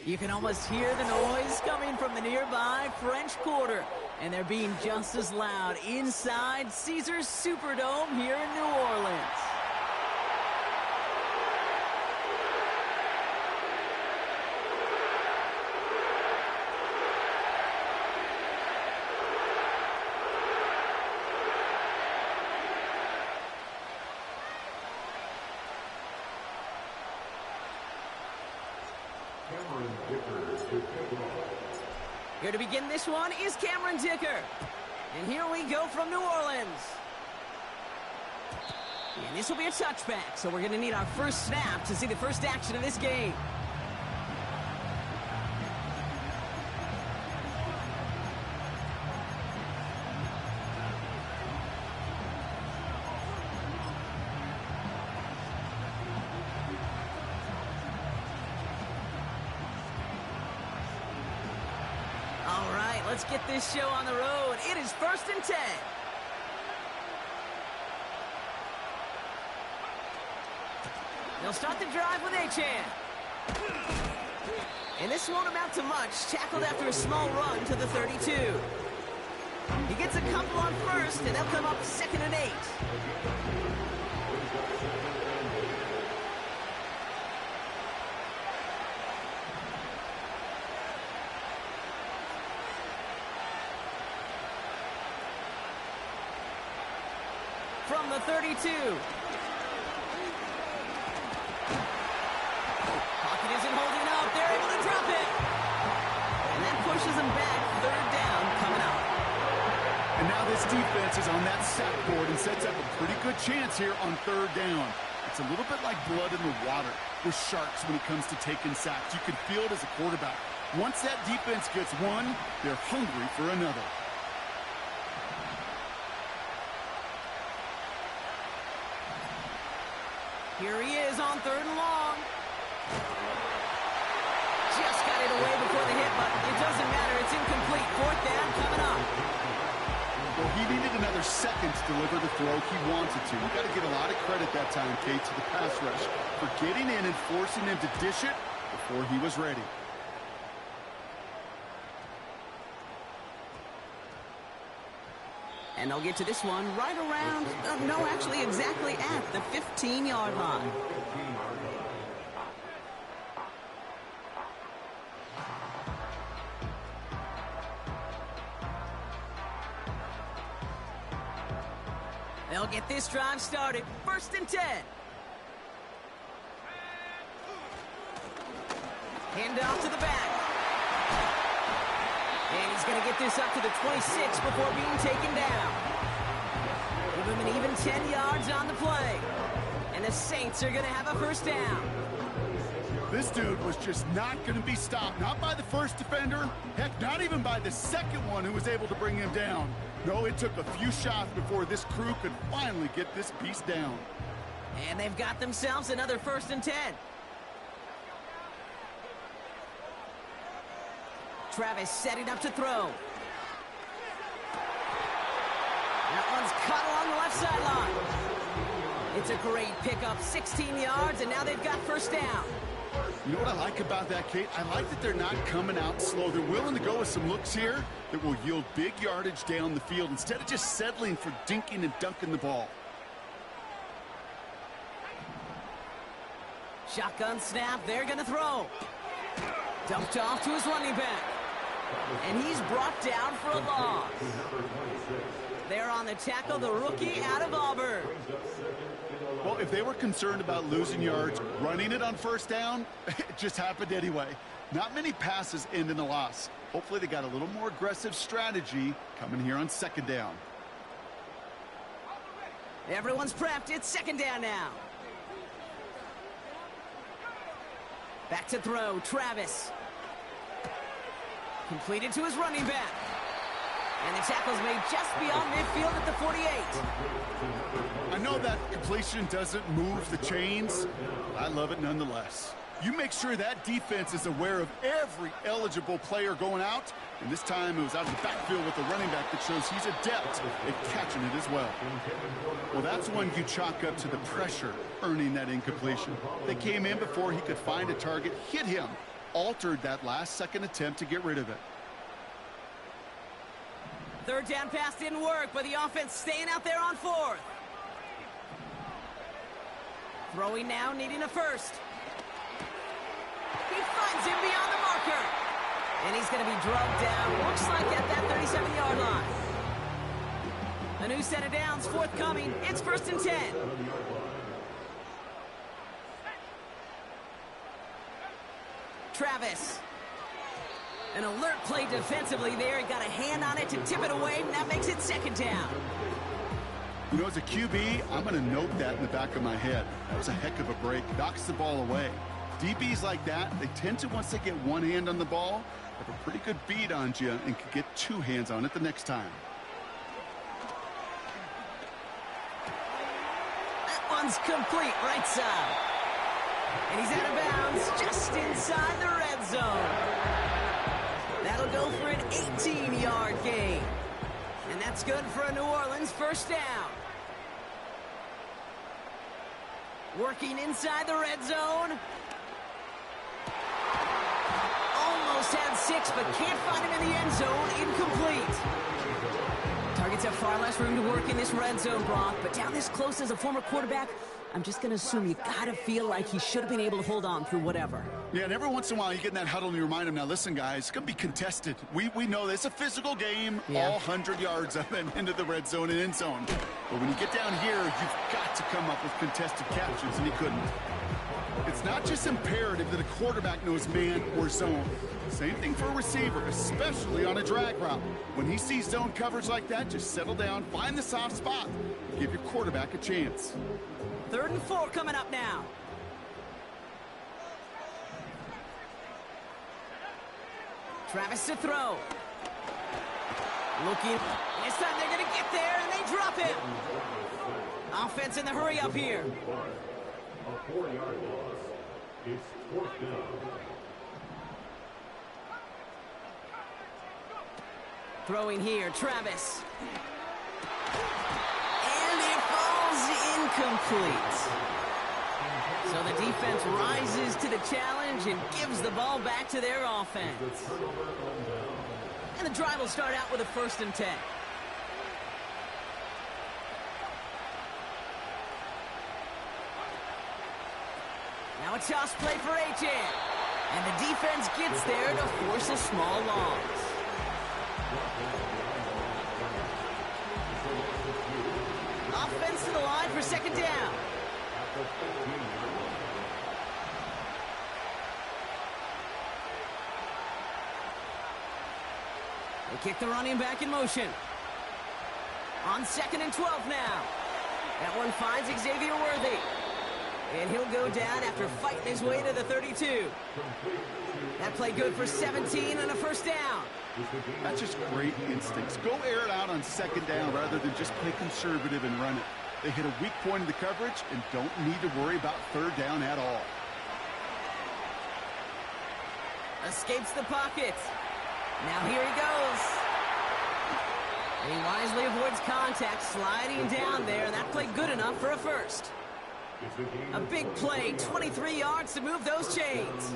You can almost hear the noise coming from the nearby French Quarter, and they're being just as loud inside Caesars Superdome here in New Orleans. Here to begin this one is Cameron Dicker. And here we go from New Orleans. And this will be a touchback, so we're going to need our first snap to see the first action of this game. All right, let's get this show on the road. It is 1st and 10. They'll start the drive with Achan. And this won't amount to much. Tackled after a small run to the 32. He gets a couple on first, and they'll come up 2nd and 8. From the 32. Pocket isn't holding up. They're able to drop it. And that pushes them back. 3rd down coming up. And now this defense is on that sack board and sets up a pretty good chance here on 3rd down. It's a little bit like blood in the water with sharks when it comes to taking sacks. You can feel it as a quarterback. Once that defense gets one, they're hungry for another. Here he is on 3rd and long. Just got it away before the hit, but it doesn't matter. It's incomplete. 4th down coming up. Well, he needed another second to deliver the throw he wanted to. You got to give a lot of credit that time, Kate, to the pass rush for getting in and forcing him to dish it before he was ready. And they'll get to this one right around, no, actually exactly at the 15-yard line. They'll get this drive started. 1st and 10. Hand off to the back. And he's going to get this up to the 26 before being taken down. Give him an even 10 yards on the play. And the Saints are going to have a 1st down. This dude was just not going to be stopped. Not by the first defender. Heck, not even by the second one who was able to bring him down. No, it took a few shots before this crew could finally get this beast down. And they've got themselves another 1st and 10. Travis setting up to throw. That one's caught along the left sideline. It's a great pickup, 16 yards, and now they've got 1st down. You know what I like about that, Kate? I like that they're not coming out slow. They're willing to go with some looks here that will yield big yardage down the field instead of just settling for dinking and dunking the ball. Shotgun snap, they're going to throw. Dumped off to his running back. And he's brought down for a loss. They're on the tackle, the rookie out of Auburn. Well, if they were concerned about losing yards, running it on 1st down, it just happened anyway. Not many passes end in a loss. Hopefully they got a little more aggressive strategy coming here on 2nd down. Everyone's prepped. It's 2nd down now. Back to throw, Travis. Completed to his running back. And the tackle's made just beyond midfield at the 48. I know that completion doesn't move the chains, but I love it nonetheless. You make sure that defense is aware of every eligible player going out, and this time it was out of the backfield with the running back that shows he's adept at catching it as well. Well, that's one you chalk up to the pressure earning that incompletion. They came in before he could find a target, hit him altered that last-second attempt to get rid of it. Third down pass didn't work, but the offense staying out there on fourth. Throwing now, needing a first. He finds him beyond the marker. And he's going to be drugged down, looks like at that 37-yard line. A new set of downs forthcoming. It's 1st and 10. Travis. An alert play defensively there. He got a hand on it to tip it away, and that makes it 2nd down. You know, as a QB, I'm going to note that in the back of my head. That was a heck of a break. Knocks the ball away. DBs like that, they tend to, once they get one hand on the ball, have a pretty good beat on you and can get 2 hands on it the next time. That one's complete, right side. And he's out of bounds just inside the red zone. That'll go for an 18-yard gain. And that's good for a New Orleans 1st down. Working inside the red zone. Almost had 6, but can't find him in the end zone. Incomplete. Targets have far less room to work in this red zone, Brock, but down this close as a former quarterback, I'm just going to assume you got to feel like he should have been able to hold on through whatever. Yeah, and every once in a while you get in that huddle and you remind him, now listen, guys, it's going to be contested. We know this. It's a physical game, all 100 yards of it into the red zone and end zone. But when you get down here, you've got to come up with contested captions, and he couldn't. It's not just imperative that a quarterback knows man or zone. Same thing for a receiver, especially on a drag route. When he sees zone coverage like that, just settle down, find the soft spot, and give your quarterback a chance. 3rd and 4 coming up now. Travis to throw. Looking. This time they're going to get there, and they drop him. Offense in the hurry up here. A 4-yard loss. It's 4th down. Throwing here, Travis. And it falls incomplete. So the defense rises to the challenge and gives the ball back to their offense. And the drive will start out with a 1st and 10. Now a toss play for Achane. And the defense gets there to force a small loss. Offense to the line for 2nd down. They kick the running back in motion. On 2nd and 12 now. That one finds Xavier Worthy. And he'll go down after fighting his way to the 32. That play good for 17 and a 1st down. That's just great instincts. Go air it out on 2nd down rather than just play conservative and run it. They hit a weak point in the coverage and don't need to worry about 3rd down at all. Escapes the pocket. Now here he goes. And he wisely avoids contact, sliding down there, and that play good enough for a 1st. A big play, 23 yards to move those chains.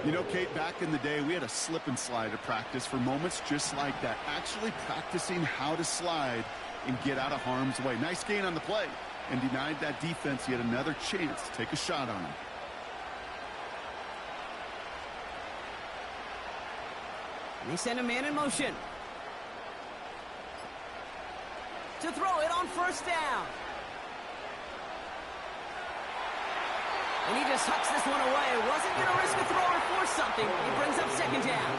You know, Kate, back in the day, we had a slip and slide at practice for moments just like that. Actually practicing how to slide and get out of harm's way. Nice gain on the play, and denied that defense yet another chance to take a shot on him. And they send a man in motion. To throw it on 1st down. And he just hucks this one away. Wasn't going to risk a throw or force something. He brings up 2nd down.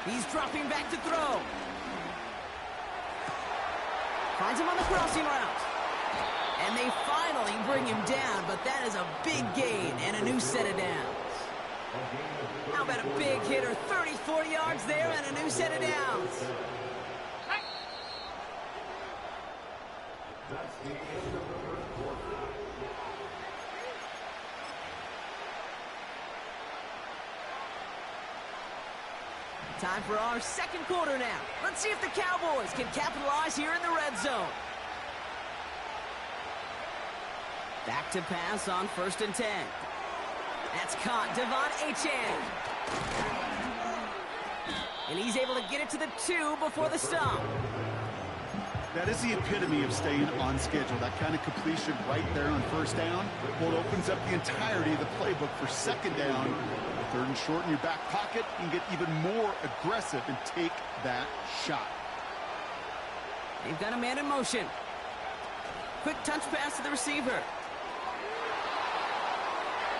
He's dropping back to throw. Finds him on the crossing route. And they finally bring him down, but that is a big gain and a new set of downs. How about a big hitter, 34 yards there and a new set of downs. That's the end of the first quarter. Time for our second quarter now. Let's see if the Cowboys can capitalize here in the red zone. Back to pass on 1st and 10. That's caught. Devon Achane. And he's able to get it to the 2 before the stop. That is the epitome of staying on schedule. That kind of completion right there on 1st down. Well, it opens up the entirety of the playbook for 2nd down. 3rd and short in your back pocket. You can get even more aggressive and take that shot. They've got a man in motion. Quick touch pass to the receiver.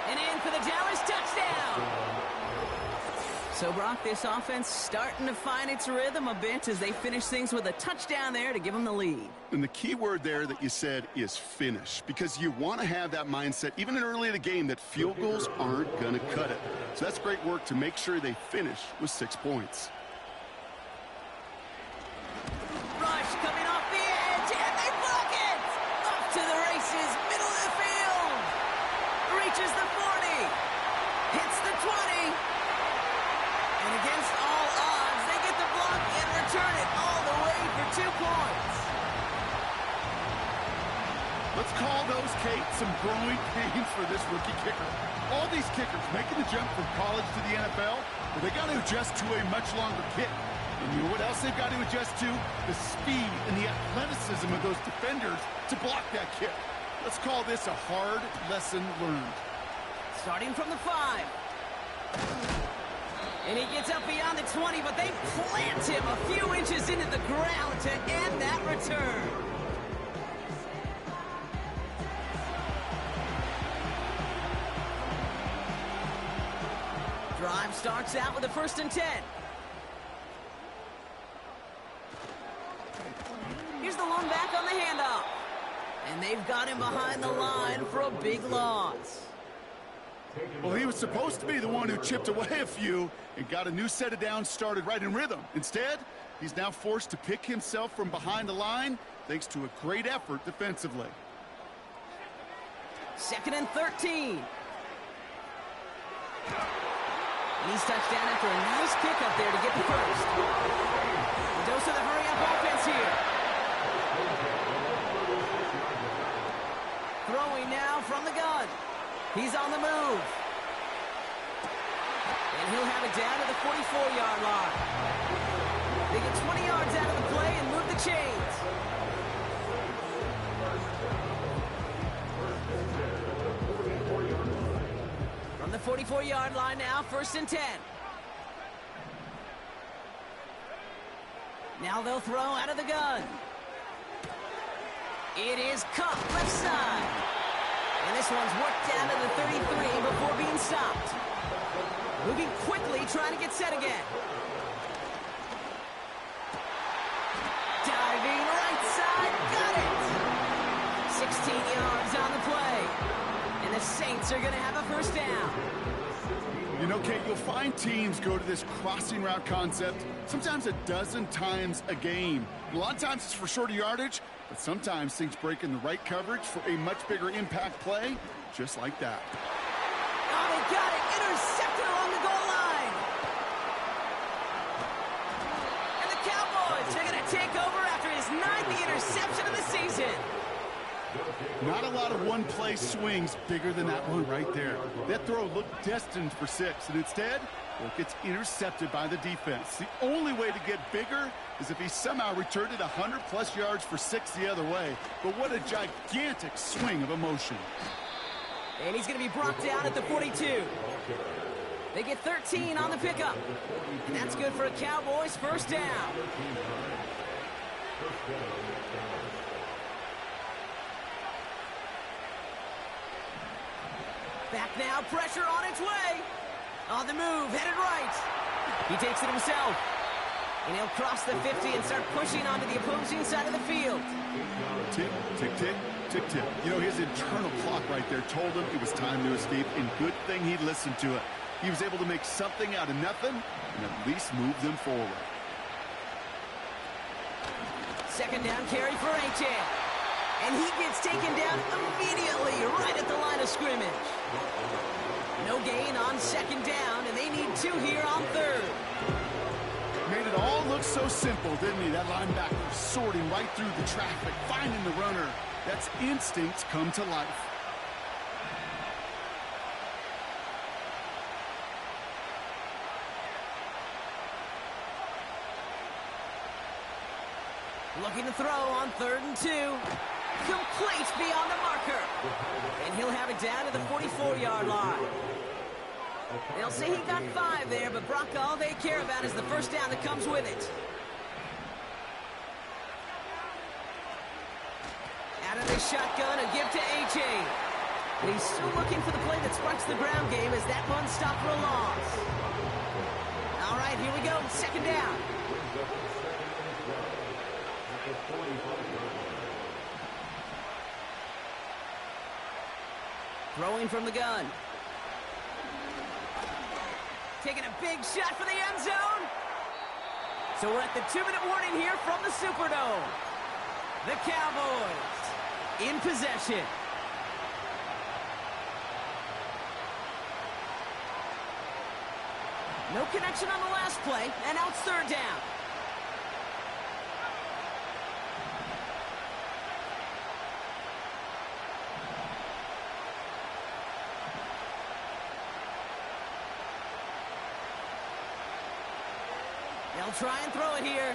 And in for the Dallas touchdown. So, Brock, this offense starting to find its rhythm a bit as they finish things with a touchdown there to give them the lead. And the key word there that you said is finish, because you want to have that mindset, even in early in the game, that field goals aren't going to cut it. So that's great work to make sure they finish with 6 points. Rush coming off the edge, and they block it! Off to the races, middle of the field! Reaches the 40, hits the 20, and against all odds, they get the block and return it all the way for 2 points. Let's call those, Kate, some growing pains for this rookie kicker. All these kickers making the jump from college to the NFL, well, they got to adjust to a much longer kick. And you know what else they've got to adjust to? The speed and the athleticism of those defenders to block that kick. Let's call this a hard lesson learned. Starting from the 5. And he gets up beyond the 20, but they plant him a few inches into the ground to end that return. Drive starts out with a 1st and 10. Here's the lone back on the handoff. And they've got him behind the line for a big loss. Well, he was supposed to be the one who chipped away a few and got a new set of downs started right in rhythm. Instead, he's now forced to pick himself from behind the line thanks to a great effort defensively. 2nd and 13. And he's touched down after a nice kick up there to get the first. Dose of the hurry-up offense here. Throwing now from the gun. He's on the move. And he'll have it down to the 44-yard line. They get 20 yards out of the play and move the chains. From the 44-yard line now, 1st and 10. Now they'll throw out of the gun. It is caught left side. And this one's worked down to the 33 before being stopped. Moving quickly, trying to get set again. Diving right side, got it! 16 yards on the play. And the Saints are going to have a 1st down. You know, Kate, you'll find teams go to this crossing route concept sometimes a dozen times a game. A lot of times it's for shorter yardage, but sometimes things break in the right coverage for a much bigger impact play, just like that. Oh, they got it! Intercepted along the goal line! And the Cowboys are going to take over after his 9th interception of the season. Not a lot of one-play swings bigger than that one right there. That throw looked destined for 6, and instead, well, it gets intercepted by the defense. The only way to get bigger is if he somehow returned it 100-plus yards for 6 the other way. But what a gigantic swing of emotion. And he's going to be brought down at the 42. They get 13 on the pickup. And that's good for a Cowboys 1st down. Back now, pressure on its way. On the move, headed right. He takes it himself. And he'll cross the 50 and start pushing onto the opposing side of the field. Tick, tick, tick, tick, tick. You know, his internal clock right there told him it was time to escape, and good thing he listened to it. He was able to make something out of nothing and at least move them forward. Second down carry for A-Chan. And he gets taken down immediately right at the line of scrimmage. No gain on second down, and they need 2 here on third. Made it all look so simple, didn't he? That linebacker sorting right through the traffic, finding the runner. That's instincts come to life. Looking to throw on 3rd and 2. Complete beyond the marker. And he'll have it down to the 44-yard line. They'll say he got 5 there, but Brock, all they care about is the first down that comes with it. Out of the shotgun, a give to A.J. And he's still looking for the play that sparks the ground game as that one stopped for a loss. All right, here we go. Second down. Throwing from the gun. Taking a big shot for the end zone. So we're at the 2-minute warning here from the Superdome. The Cowboys in possession. No connection on the last play, and now it's 3rd down. They'll try and throw it here.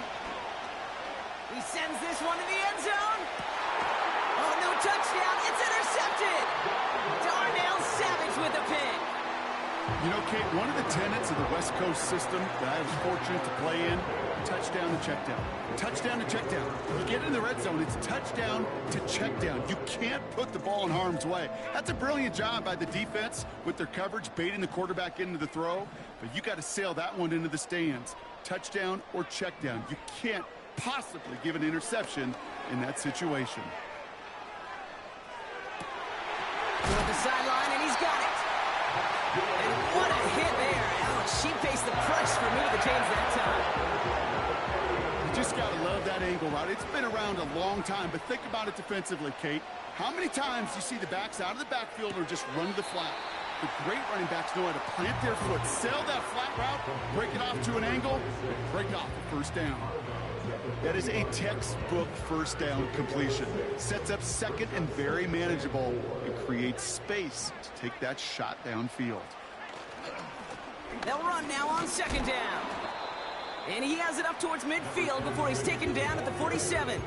He sends this one to the end zone. Oh, no touchdown. It's intercepted. Darnell Savage with the pick. You know, Kate, one of the tenets of the West Coast system that I was fortunate to play in, touchdown to check down. Touchdown to check down. You get in the red zone, it's touchdown to check down. You can't put the ball in harm's way. That's a brilliant job by the defense with their coverage, baiting the quarterback into the throw. But you got to sail that one into the stands. Touchdown or check down. You can't possibly give an interception in that situation. Toward the sideline, and he's got it. And what a hit there. Alex, she faced the price for moving the chains that time. You just got to love that angle route. It's been around a long time, but think about it defensively, Kate. How many times do you see the backs out of the backfield or just run to the flat? The great running backs know how to plant their foot, sail that flat route, break it off to an angle, and break off the first down. That is a textbook first down completion. Sets up second and very manageable and creates space to take that shot downfield. They'll run now on second down. And he has it up towards midfield before he's taken down at the 47.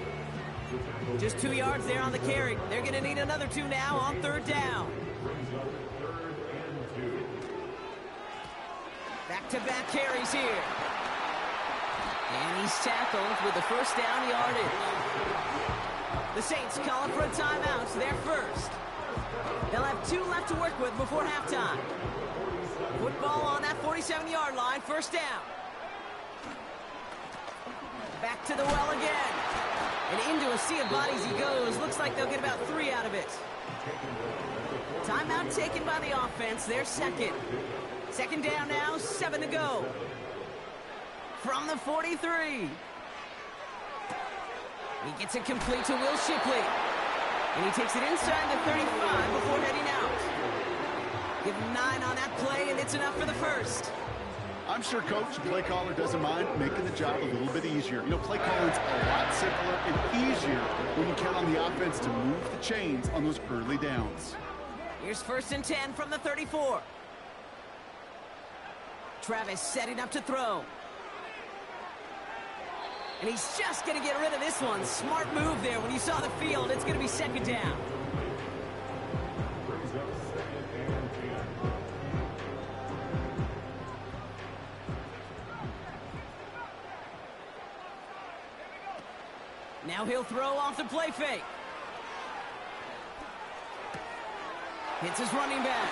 Just 2 yards there on the carry. They're going to need another 2 now on 3rd down. Back-to-back carries here. And he's tackled with the first down yardage. The Saints calling for a timeout, so they're first. They'll have 2 left to work with before halftime. Football on that 47-yard line, first down. Back to the well again. And into a sea of bodies he goes. Looks like they'll get about 3 out of it. Timeout taken by the offense. They're second. Second down now, 7 to go. From the 43. He gets it complete to Will Shipley. And he takes it inside the 35 before heading out. Give him 9 on that play, and it's enough for the first. I'm sure Coach and play caller doesn't mind making the job a little bit easier. You know, play calling's a lot simpler and easier when you count on the offense to move the chains on those early downs. Here's 1st and 10 from the 34. Travis setting up to throw. And he's just going to get rid of this one. Smart move there. When you saw the field, it's going to be second down. Now he'll throw off the play fake. Hits his running back.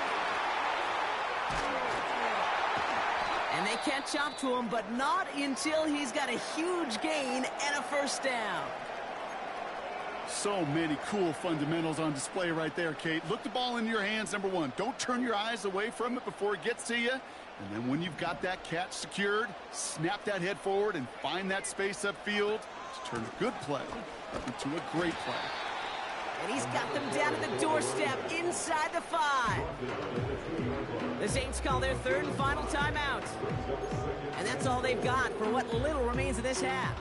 And they catch up to him, but not until he's got a huge gain and a first down. So many cool fundamentals on display right there, Kate. Look the ball into your hands, number one. Don't turn your eyes away from it before it gets to you. And then when you've got that catch secured, snap that head forward and find that space upfield to turn a good play into a great play. And he's got them down at the doorstep inside the 5. The Saints call their third and final timeout. And that's all they've got for what little remains of this half.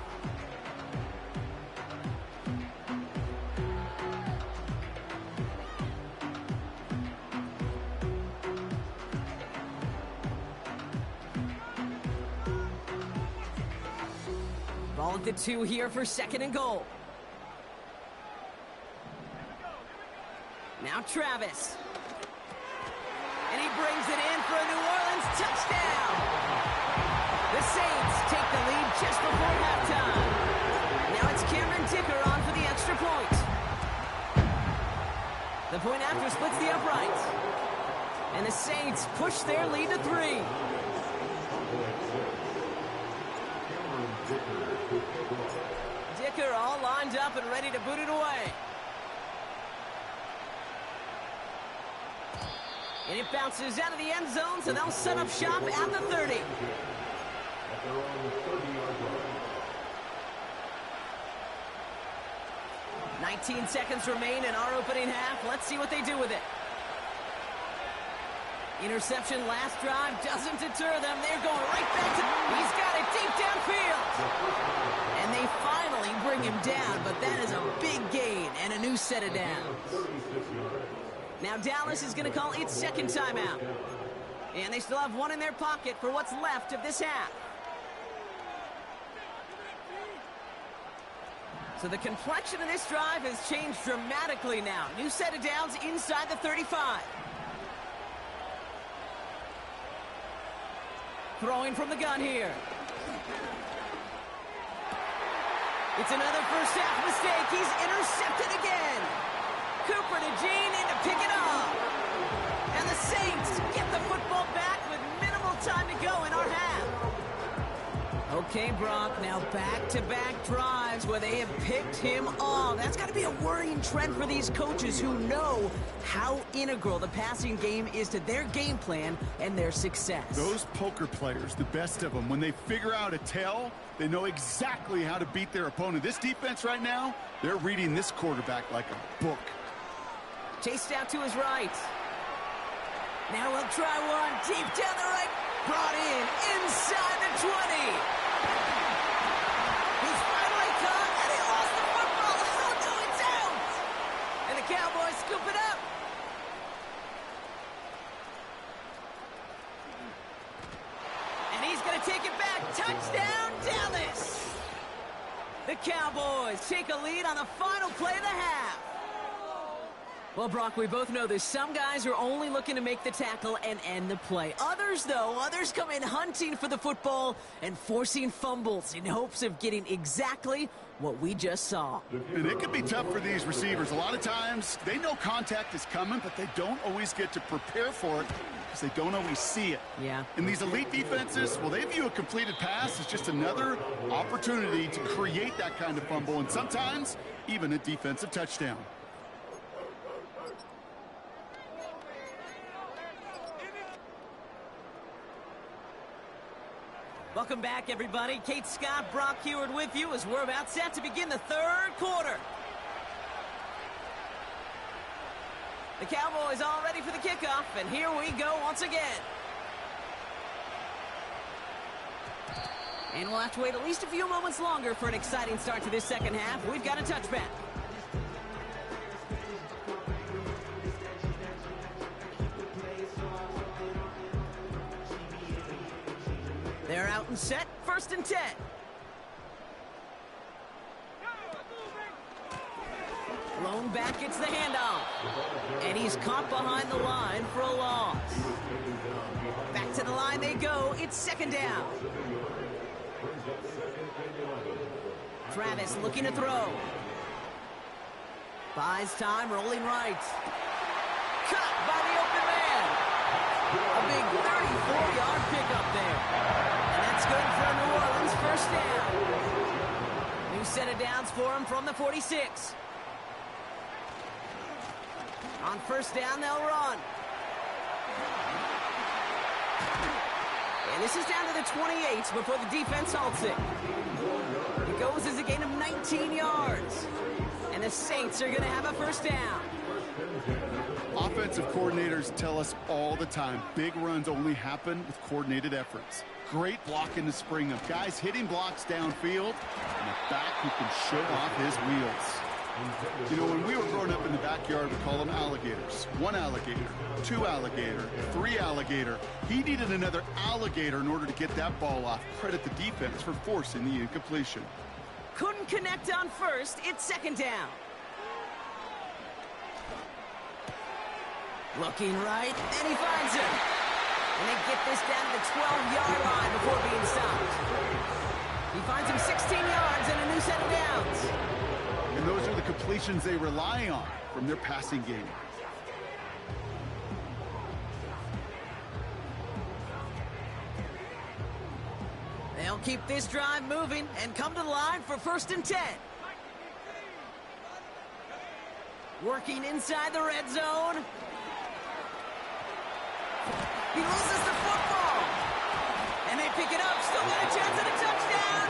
Ball at the 2 here for 2nd and goal. Now Travis. And he brings it in for a New Orleans touchdown. The Saints take the lead just before halftime. Now it's Cameron Dicker on for the extra point. The point after splits the uprights. And the Saints push their lead to 3. Dicker all lined up and ready to boot it away. And it bounces out of the end zone, so they'll set up shop at the 30. 19 seconds remain in our opening half. Let's see what they do with it. Interception last drive doesn't deter them. They're going right back to... He's got it deep downfield. And they finally bring him down, but that is a big gain and a new set of downs. Now Dallas is going to call its second timeout. And they still have one in their pocket for what's left of this half. So the complexion of this drive has changed dramatically now. New set of downs inside the 35. Throwing from the gun here. It's another first half mistake. He's intercepted again. Cooper to Jean in to pick it up. And the Saints get the football back with minimal time to go in our half. Okay, Brock, now back-to-back drives where they have picked him off. That's got to be a worrying trend for these coaches who know how integral the passing game is to their game plan and their success. Those poker players, the best of them, when they figure out a tell, they know exactly how to beat their opponent. This defense right now, they're reading this quarterback like a book. Chased out to his right. Now we'll try one deep down the right. Brought in inside the 20. He's finally caught, and he lost the football. Oh, no, it's out. And the Cowboys scoop it up. And he's going to take it back. Touchdown, Dallas. The Cowboys take a lead on the final play of the half. Well, Brock, we both know this. Some guys are only looking to make the tackle and end the play. Others, though, come in hunting for the football and forcing fumbles in hopes of getting exactly what we just saw. And it can be tough for these receivers. A lot of times, they know contact is coming, but they don't always get to prepare for it because they don't always see it. Yeah. And these elite defenses, well, they view a completed pass as just another opportunity to create that kind of fumble, and sometimes even a defensive touchdown. Welcome back, everybody. Kate Scott, Brock Heward with you as we're about set to begin the third quarter. The Cowboys all ready for the kickoff, and here we go once again. And we'll have to wait at least a few moments longer for an exciting start to this second half. We've got a touchback. They're out and set, 1st and 10. Lone back gets the handoff. And he's caught behind the line for a loss. Back to the line they go. It's 2nd down. Travis looking to throw. Buys time, rolling right. Cut by the open man. A big 34-yard pickup there. And that's good for New Orleans, 1st down. New set of downs for him from the 46. On first down, they'll run. And this is down to the 28 before the defense halts it. It goes as a gain of 19 yards. And the Saints are going to have a first down. Offensive coordinators tell us all the time, big runs only happen with coordinated efforts. Great block in the spring of guys hitting blocks downfield, and a back who can show off his wheels. You know, when we were growing up in the backyard, we call them alligators. 1 alligator, 2 alligator, 3 alligator. He needed another alligator in order to get that ball off. Credit the defense for forcing the incompletion. Couldn't connect on first. It's second down. Looking right, and he finds him. And they get this down to the 12-yard line before being stopped. He finds him 16 yards and a new set of downs. And those are the completions they rely on from their passing game. They'll keep this drive moving and come to the line for 1st and 10. Working inside the red zone. He loses the football. And they pick it up. Still got a chance at a touchdown.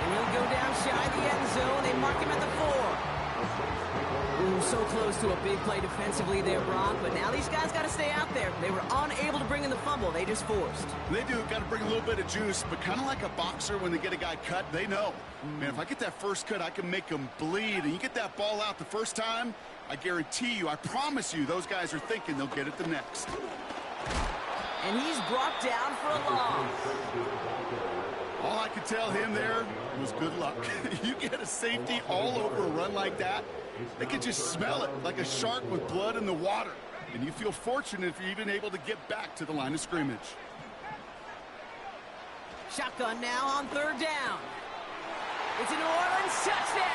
And he'll go down shy of the end zone. They mark him at the 4. Ooh, so close to a big play defensively there, Brock. But now these guys got to stay out there. They were unable to bring in the fumble. They just forced. They do. Got to bring a little bit of juice. But kind of like a boxer when they get a guy cut, they know. Man, if I get that first cut, I can make him bleed. And you get that ball out the first time, I guarantee you, I promise you, those guys are thinking they'll get it the next. And he's brought down for a loss. All I could tell him there was good luck. You get a safety all over a run like that, they can just smell it like a shark with blood in the water. And you feel fortunate if you're even able to get back to the line of scrimmage. Shotgun now on 3rd down. It's a New Orleans touchdown.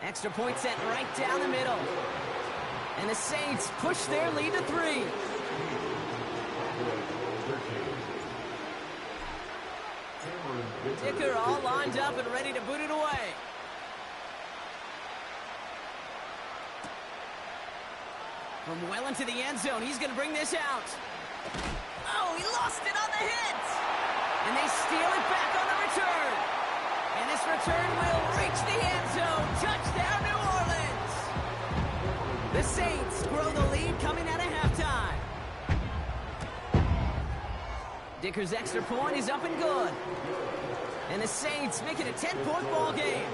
Extra point set right down the middle. And the Saints push their lead to 3. Dicker all lined up and ready to boot it away. From well into the end zone, he's going to bring this out. Oh, he lost it on the hit. And they steal it back on the return. And this return will reach the end zone. Touchdown, New Orleans. The Saints grow the lead coming out of halftime. Dicker's extra point is up and good. And the Saints make it a 10-point ball game.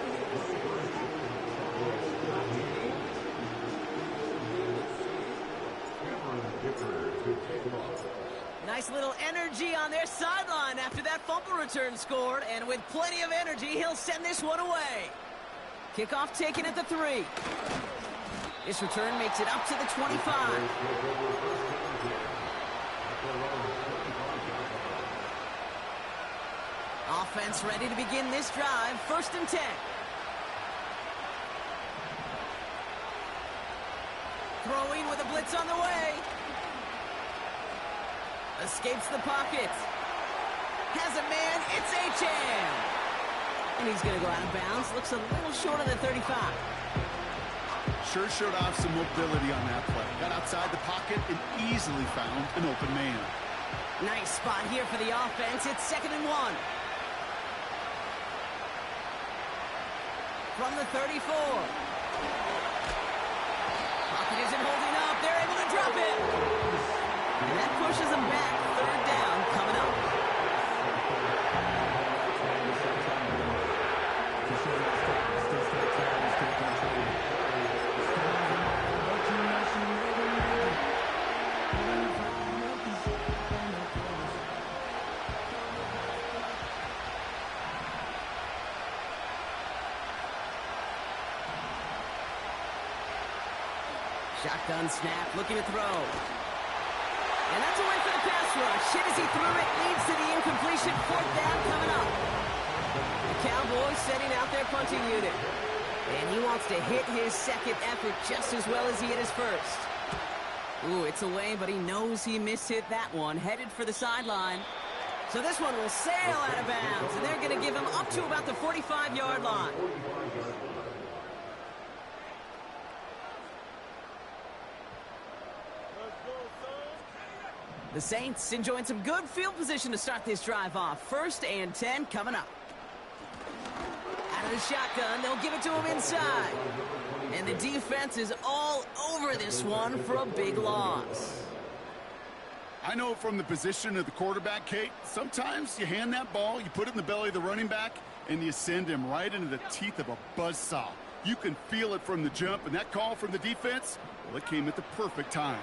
Nice little energy on their sideline after that fumble return scored, and with plenty of energy, he'll send this one away. Kickoff taken at the 3. This return makes it up to the 25. Offense ready to begin this drive, 1st and 10. Throwing with a blitz on the way. Escapes the pocket. Has a man. It's H.M. And he's going to go out of bounds. Looks a little short of the 35. Sure showed off some mobility on that play. Got outside the pocket and easily found an open man. Nice spot here for the offense. It's 2nd and 1. From the 34. Pocket isn't holding up. They're able to drop it. And that pushes them back. 3rd down coming up. Shotgun snap, looking to throw. And that's away for the pass rush. Hit as he threw it, leads to the incompletion. 4th down coming up. The Cowboys setting out their punting unit. And he wants to hit his second effort just as well as he hit his first. Ooh, it's away, but he knows he mishit that one. Headed for the sideline. So this one will sail out of bounds, and they're going to give him up to about the 45-yard line. The Saints enjoying some good field position to start this drive off. 1st and 10 coming up. Out of the shotgun, they'll give it to him inside. And the defense is all over this one for a big loss. I know from the position of the quarterback, Kate, sometimes you hand that ball, you put it in the belly of the running back, and you send him right into the teeth of a buzzsaw. You can feel it from the jump, and that call from the defense, well, it came at the perfect time.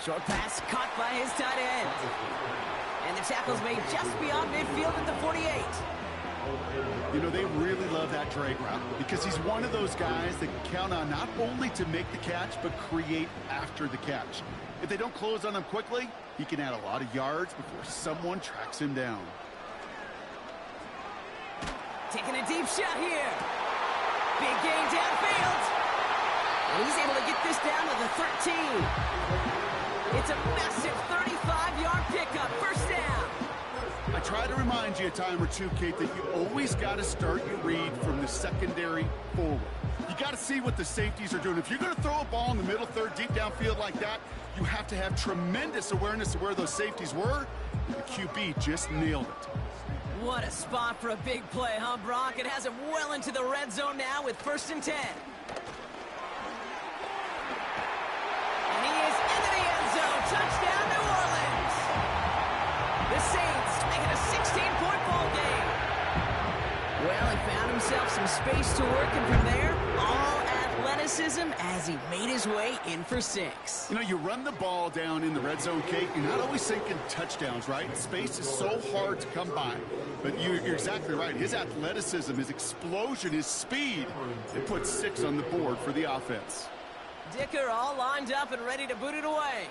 Short pass caught by his tight end. And the tackle's made just beyond midfield at the 48. You know, they really love that drag route because he's one of those guys that can count on not only to make the catch, but create after the catch. If they don't close on him quickly, he can add a lot of yards before someone tracks him down. Taking a deep shot here. Big gain downfield. And he's able to get this down to the 13. It's a massive 35-yard pickup. 1st down. I try to remind you a time or two, Kate, that you always got to start your read from the secondary forward. You got to see what the safeties are doing. If you're going to throw a ball in the middle third, deep downfield like that, you have to have tremendous awareness of where those safeties were. The QB just nailed it. What a spot for a big play, huh, Brock? It has him well into the red zone now with 1st and 10. And he is into the end zone. Touchdown, New Orleans. The Saints making a 16-point ball game. Well, he found himself some space to work, and from there, all athleticism as he made his way in for 6. You know, you run the ball down in the red zone, Kate, you're not always thinking touchdowns, right? Space is so hard to come by. But you're exactly right. His athleticism, his explosion, his speed, it puts 6 on the board for the offense. Dicker all lined up and ready to boot it away.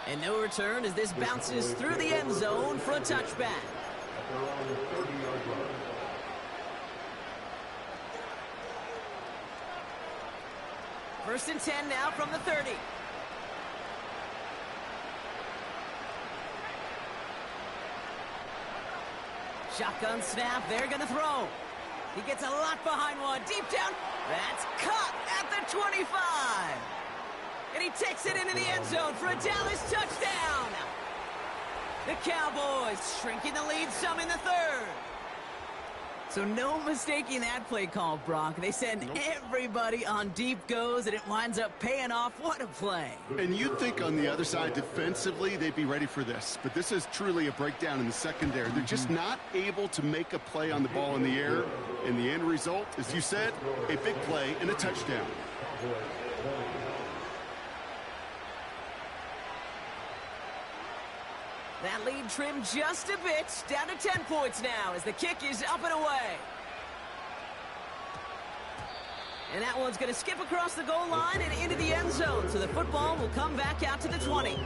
And no return as this bounces through the end zone for a touchback. First and 10 now from the 30. Shotgun snap, they're going to throw. He gets a lot behind one, deep down. That's caught at the 25. And he takes it into the end zone for a Dallas touchdown. The Cowboys shrinking the lead some in the 3rd. So no mistaking that play call, Brock. They send everybody on deep goes, and it winds up paying off. What a play. And you'd think on the other side defensively they'd be ready for this. But this is truly a breakdown in the secondary. They're just not able to make a play on the ball in the air. And the end result, as you said, a big play and a touchdown. That lead trimmed just a bit, down to 10 points now as the kick is up and away. And that one's going to skip across the goal line and into the end zone, so the football will come back out to the 20.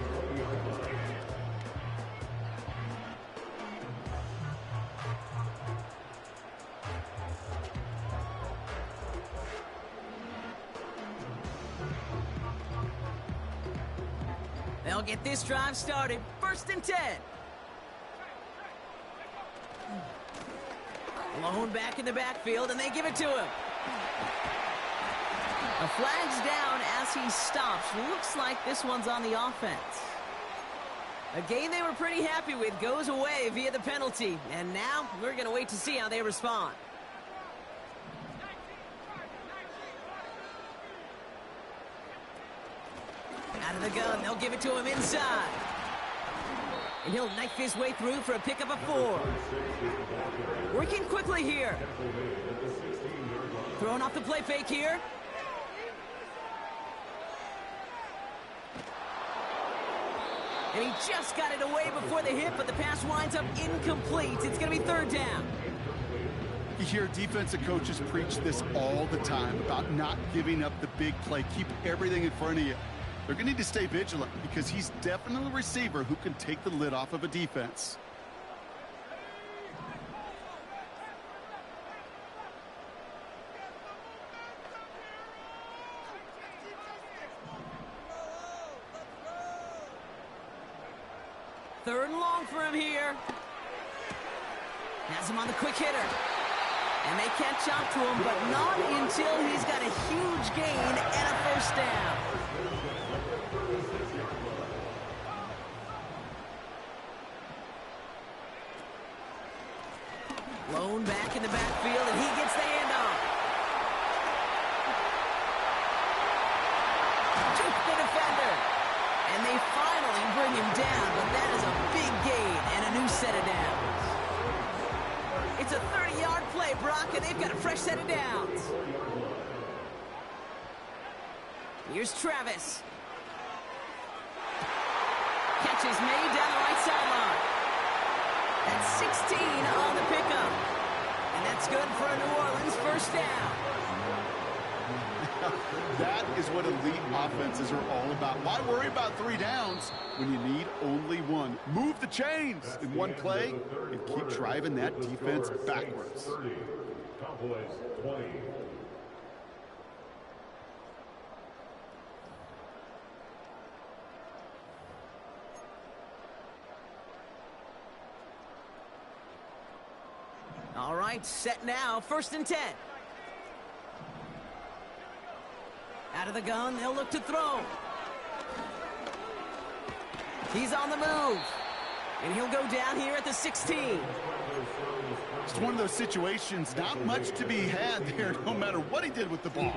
They'll get this drive started. 1st and 10. Lone back in the backfield, and they give it to him. A flag's down as he stops. Looks like this one's on the offense. A game they were pretty happy with goes away via the penalty. And now we're going to wait to see how they respond. Out of the gun, they'll give it to him inside. And he'll knife his way through for a pickup of 4. Working quickly here. Throwing off the play fake here. And he just got it away before the hit, but the pass winds up incomplete. It's going to be 3rd down. You hear defensive coaches preach this all the time about not giving up the big play. Keep everything in front of you. They're going to need to stay vigilant because he's definitely a receiver who can take the lid off of a defense. 3rd and long for him here. Has him on the quick hitter. And they catch up to him, but not until he's got a huge gain and a 1st down. Blown back in the backfield, and he gets the handoff. Took the defender. And they finally bring him down, but that is a big gain and a new set of downs. It's a 30-yard play, Brock, and they've got a fresh set of downs. Here's Travis. Catch is made down the right sideline. That's 16 on the pickup. And that's good for a New Orleans 1st down. That is what elite offenses are all about. Why worry about 3 downs when you need only 1? Move the chains in one play and keep driving that defense backwards. Cowboys 20. All right, set now, 1st and 10. Out of the gun, they'll look to throw. He's on the move. And he'll go down here at the 16. It's one of those situations, not much to be had there, no matter what he did with the ball.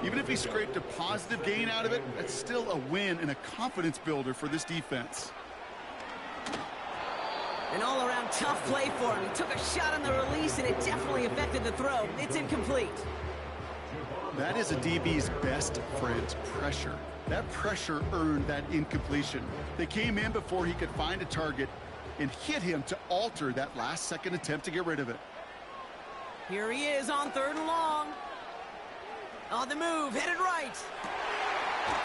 Even if he scraped a positive gain out of it, that's still a win and a confidence builder for this defense. An all-around tough play for him. He took a shot on the release, and it definitely affected the throw. It's incomplete. That is a DB's best friend, pressure. That pressure earned that incompletion. They came in before he could find a target and hit him to alter that last-second attempt to get rid of it. Here he is on 3rd and long. On the move, headed right.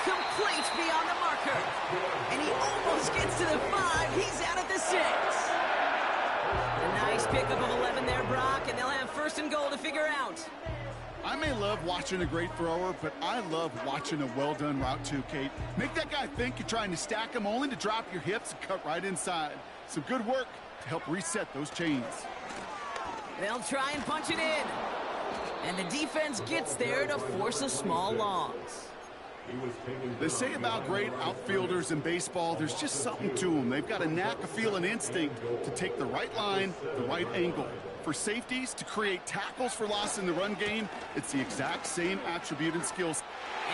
Complete beyond the marker. And he almost gets to the 5. He's out at the 6. A nice pickup of 11 there, Brock, and they'll have 1st and goal to figure out. I may love watching a great thrower, but I love watching a well-done route too, Kate. Make that guy think you're trying to stack him only to drop your hips and cut right inside. Some good work to help reset those chains. They'll try and punch it in. And the defense gets there to force a small loss. They say about great outfielders in baseball, there's just something to them. They've got a knack, a feel, an instinct to take the right line, the right angle. For safeties, to create tackles for loss in the run game, it's the exact same attribute and skills.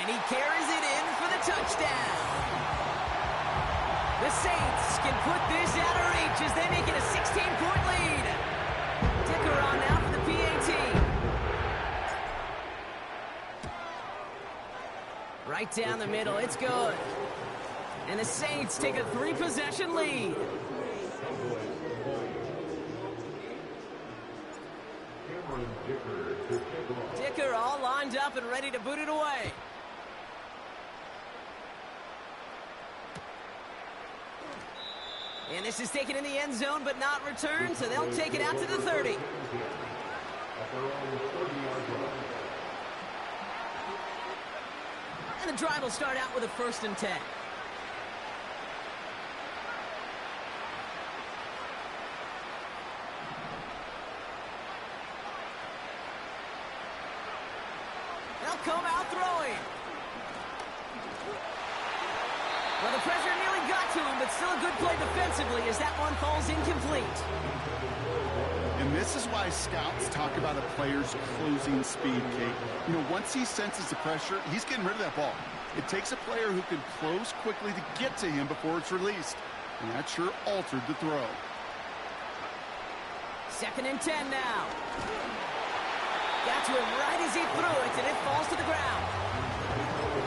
And he carries it in for the touchdown. The Saints can put this out of reach as they make it a 16-point lead. Dicker on now for the PAT. Right down the middle, it's good. And the Saints take a 3-possession lead. Dicker all lined up and ready to boot it away. And this is taken in the end zone but not returned, so they'll take it out to the 30. And the drive will start out with a 1st and 10. They'll come out throwing. Well, the pressure nearly got to him, but still a good play defensively as that one falls incomplete. And this is why scouts talk about a player's closing speed, Kate. You know, once he senses the pressure, he's getting rid of that ball. It takes a player who can close quickly to get to him before it's released. And that sure altered the throw. 2nd and 10 now. Got to him right as he threw it, and it falls to the ground.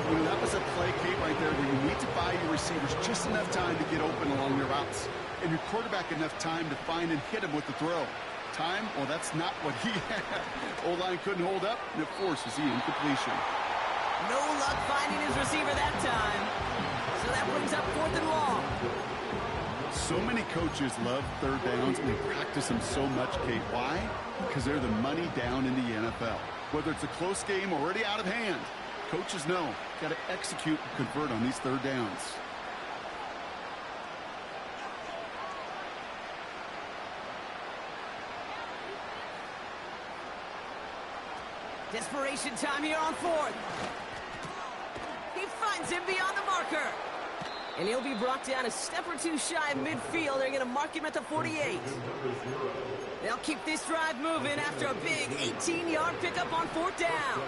You know, that was a play, Kate, right there where you need to buy your receivers just enough time to get open along their routes. And your quarterback enough time to find and hit him with the throw. Time? Well, that's not what he had. O-line couldn't hold up, and it forces the incompletion. No luck finding his receiver that time. So that brings up 4th and long. So many coaches love 3rd downs, and they practice them so much, Kate. Why? Because they're the money down in the NFL. Whether it's a close game or already out of hand, coaches know, got to execute and convert on these 3rd downs. Desperation time here on fourth. He finds him beyond the marker. And he'll be brought down a step or two shy of midfield. They're going to mark him at the 48. They'll keep this drive moving after a big 18-yard pickup on fourth down.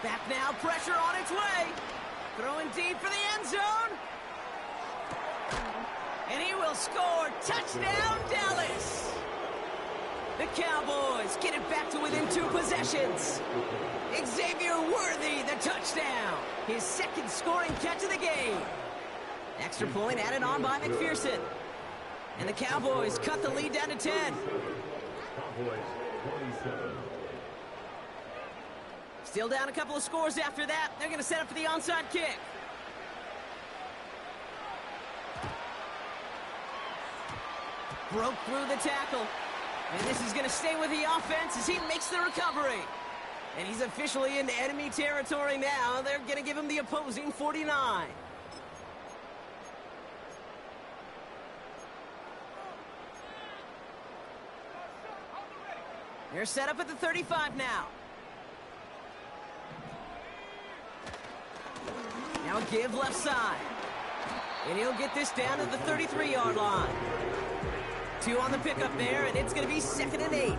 Back now, pressure on its way. Throwing deep for the end zone. And he will score. Touchdown, Dallas. The Cowboys get it back to within 2 possessions. Xavier Worthy, the touchdown. His second scoring catch of the game. Extra point added on by McPherson. And the Cowboys cut the lead down to 10. Cowboys 27. Still down a couple of scores after that. They're going to set up for the onside kick. Broke through the tackle. And this is going to stay with the offense as he makes the recovery. And he's officially into enemy territory now. They're going to give him the opposing 49. They're set up at the 35 now. Now a give left side. And he'll get this down to the 33-yard line. 2 on the pickup there, and it's going to be 2nd and 8.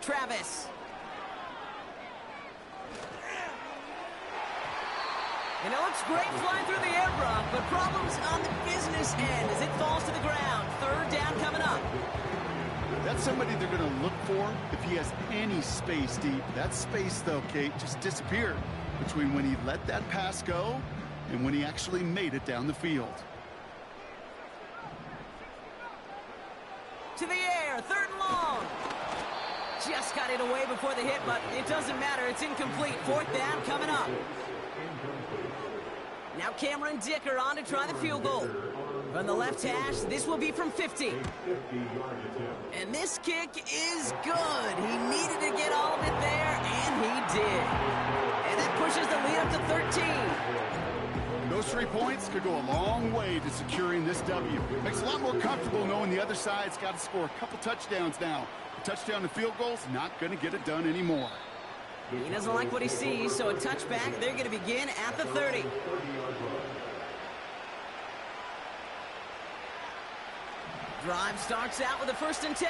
Travis. And it looks great flying through the air, Brock, but problems on the business end as it falls to the ground. 3rd down coming up. That's somebody they're going to look for if he has any space deep. That space, though, Kate, just disappeared between when he let that pass go and when he actually made it down the field. To the air, 3rd and long. Just got it away before the hit, but it doesn't matter. It's incomplete. 4th down coming up. Now Cameron Dicker on to try the field goal. From the left hash, this will be from 50. And this kick is good. He needed to get all of it there, and he did. And that pushes the lead up to 13. Those 3 points could go a long way to securing this W. Makes it a lot more comfortable knowing the other side's got to score a couple touchdowns now. A touchdown and field goal's not going to get it done anymore. He doesn't like what he sees, so a touchback. They're going to begin at the 30. Drive starts out with a 1st and 10.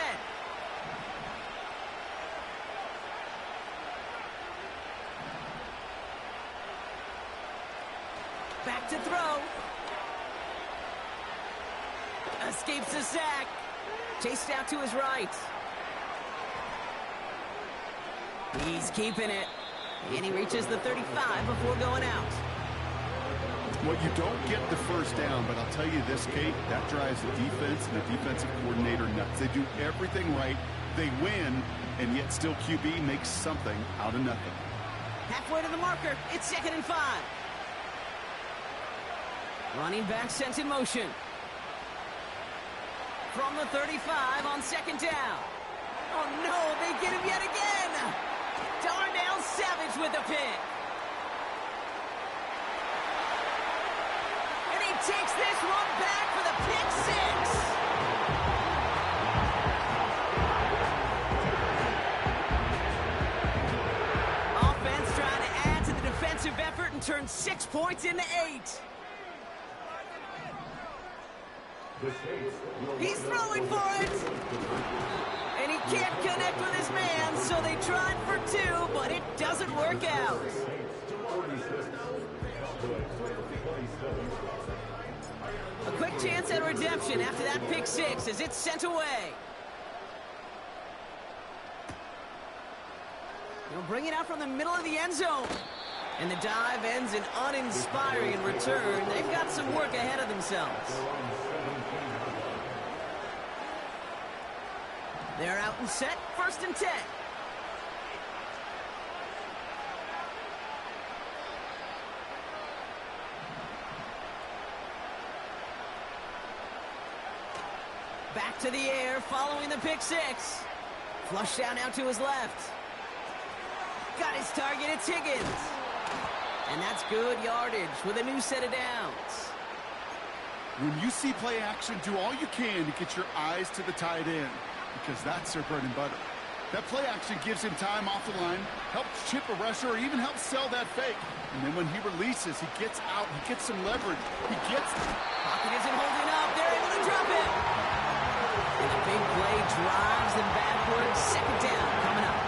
Back to throw. Escapes the sack. Chased out to his right. He's keeping it. And he reaches the 35 before going out. Well, you don't get the 1st down, but I'll tell you this, Kate, that drives the defense and the defensive coordinator nuts. They do everything right. They win, and yet still QB makes something out of nothing. Halfway to the marker. It's 2nd and 5. Running back sent in motion. From the 35 on 2nd down. Oh, no, they get him yet again. Darnell Savage with the pick. And he takes this one back for the pick 6. Offense trying to add to the defensive effort and turn 6 points into 8. He's throwing for it. And he can't connect with his man, so they tried for 2, but it doesn't work out. A quick chance at redemption after that pick 6 as it's sent away. They'll bring it out from the middle of the end zone. And the dive ends in uninspiring return. They've got some work ahead of themselves. They're out and set, 1st and 10. Back to the air following the pick 6. Flush down out to his left. Got his target, it's Higgins. And that's good yardage with a new set of downs. When you see play action, do all you can to get your eyes to the tight end, because that's their bread and butter. That play action gives him time off the line, helps chip a rusher, or even helps sell that fake. And then when he releases, he gets out, he gets some leverage. He gets... Pocket isn't holding up. They're able to drop it. And a big play drives them backwards. Second down coming up.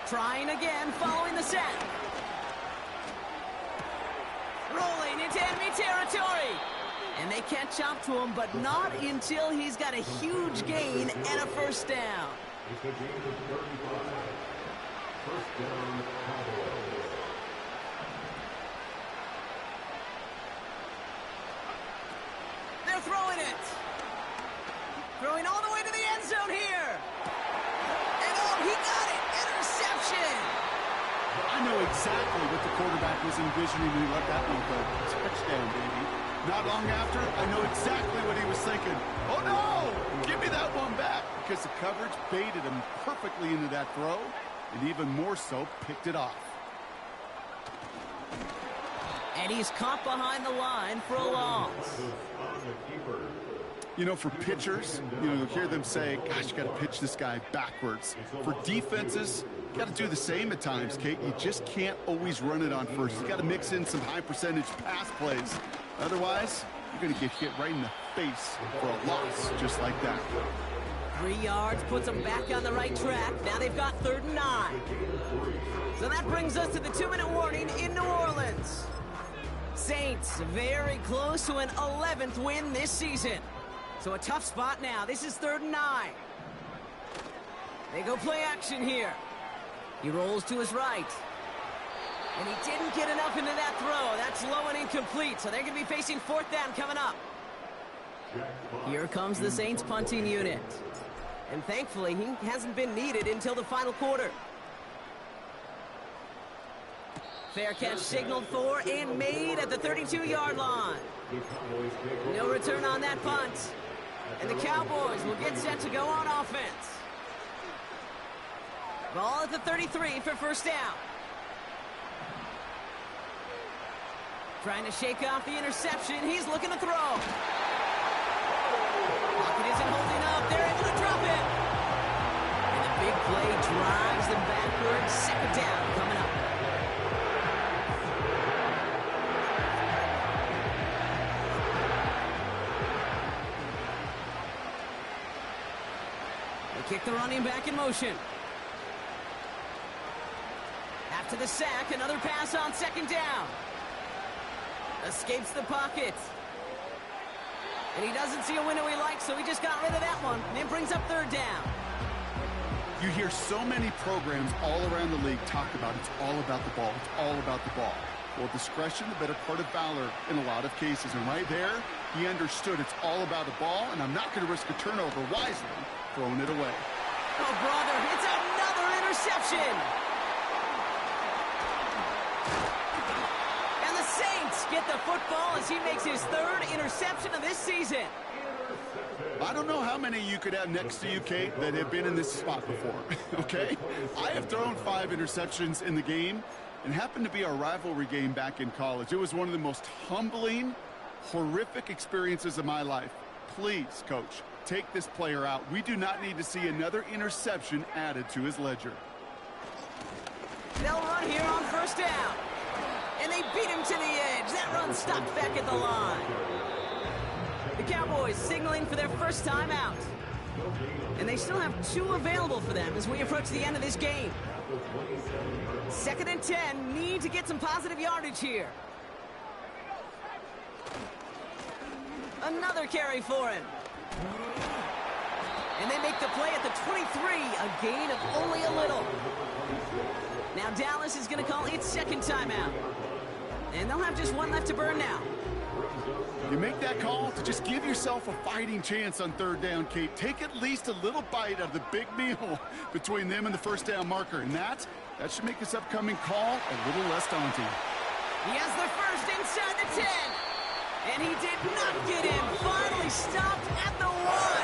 Trying again, following the sack. Rolling into enemy territory. And they catch up to him, but not until he's got a huge gain and a first down. It's a game of 35. First down, Cowboys. They're throwing it. Throwing all the way to the end zone here. And oh, he got it. Interception. I know exactly what the quarterback was envisioning when he let that one go. Touchdown, baby. Not long after, I know exactly what he was thinking. Oh, no! Give me that one back. Because the coverage baited him perfectly into that throw, and even more so, picked it off. And he's caught behind the line for a loss. You know, for pitchers, you'll hear them say, gosh, you got to pitch this guy backwards. For defenses, you got to do the same at times, Kate. You just can't always run it on first. You got to mix in some high-percentage pass plays. Otherwise, you're going to get hit right in the face for a loss just like that. 3 yards puts them back on the right track. Now they've got 3rd and 9. So that brings us to the 2-minute warning in New Orleans. Saints very close to an 11th win this season. So a tough spot now. This is 3rd and 9. They go play action here. He rolls to his right. And he didn't get enough into that throw. That's low and incomplete. So they're going to be facing 4th down coming up. Here comes the Saints punting unit. And thankfully, he hasn't been needed until the final quarter. Fair catch signaled for and made at the 32-yard line. No return on that punt. And the Cowboys will get set to go on offense. Ball at the 33 for first down. Trying to shake off the interception. He's looking to throw. Pocket isn't holding up. They're able to drop it. And the big play drives them backwards. Second down coming up. They kick the running back in motion. After the sack, another pass on second down. Escapes the pocket. And he doesn't see a window he likes, so he just got rid of that one. And it brings up 3rd down. You hear so many programs all around the league talk about it's all about the ball. It's all about the ball. Well, discretion, the better part of valor in a lot of cases. And right there, he understood it's all about the ball, and I'm not going to risk a turnover wisely, throwing it away. Oh, brother, it's another interception. Saints get the football as he makes his 3rd interception of this season. I don't know how many you could have next to you, Kate, that have been in this spot before, okay? I have thrown 5 interceptions in the game, and happened to be our rivalry game back in college. It was one of the most humbling, horrific experiences of my life. Please, Coach, take this player out. We do not need to see another interception added to his ledger. They'll run here on first down. And they beat him to the edge. That run stopped back at the line. The Cowboys signaling for their first time out. And they still have 2 available for them as we approach the end of this game. 2nd and 10. Need to get some positive yardage here. Another carry for him. And they make the play at the 23. A gain of only a little. Now Dallas is going to call its 2nd timeout. And they'll have just 1 left to burn now. You make that call to just give yourself a fighting chance on 3rd down, Kate. Take at least a little bite of the big meal between them and the first down marker. And that should make this upcoming call a little less daunting. He has the first inside the 10. And he did not get in. Finally stopped at the 1.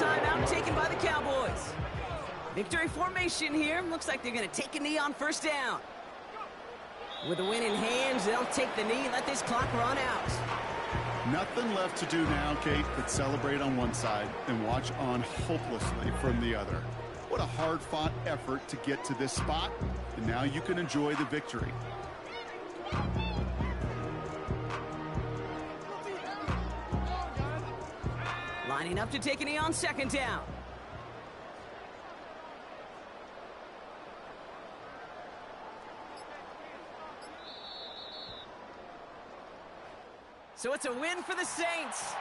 timeout taken by the Cowboys. Victory formation here. Looks like they're going to take a knee on first down. With the win in hands, they'll take the knee and let this clock run out. Nothing left to do now, Kate, but celebrate on one side and watch on hopelessly from the other. What a hard-fought effort to get to this spot, and now you can enjoy the victory. Lining up to take a knee on second down. So it's a win for the Saints.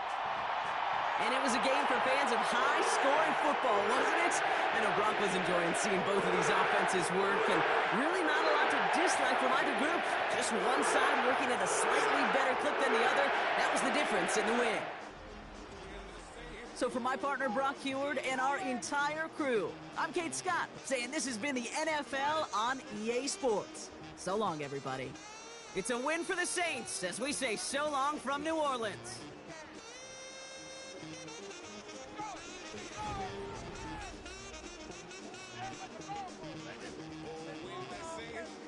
And it was a game for fans of high-scoring football, wasn't it? I know Brock was enjoying seeing both of these offenses work, and really not a lot to dislike from either group. Just one side working at a slightly better clip than the other. That was the difference in the win. So for my partner, Brock Heward, and our entire crew, I'm Kate Scott, saying this has been the NFL on EA Sports. So long, everybody. It's a win for the Saints as we say so long from New Orleans.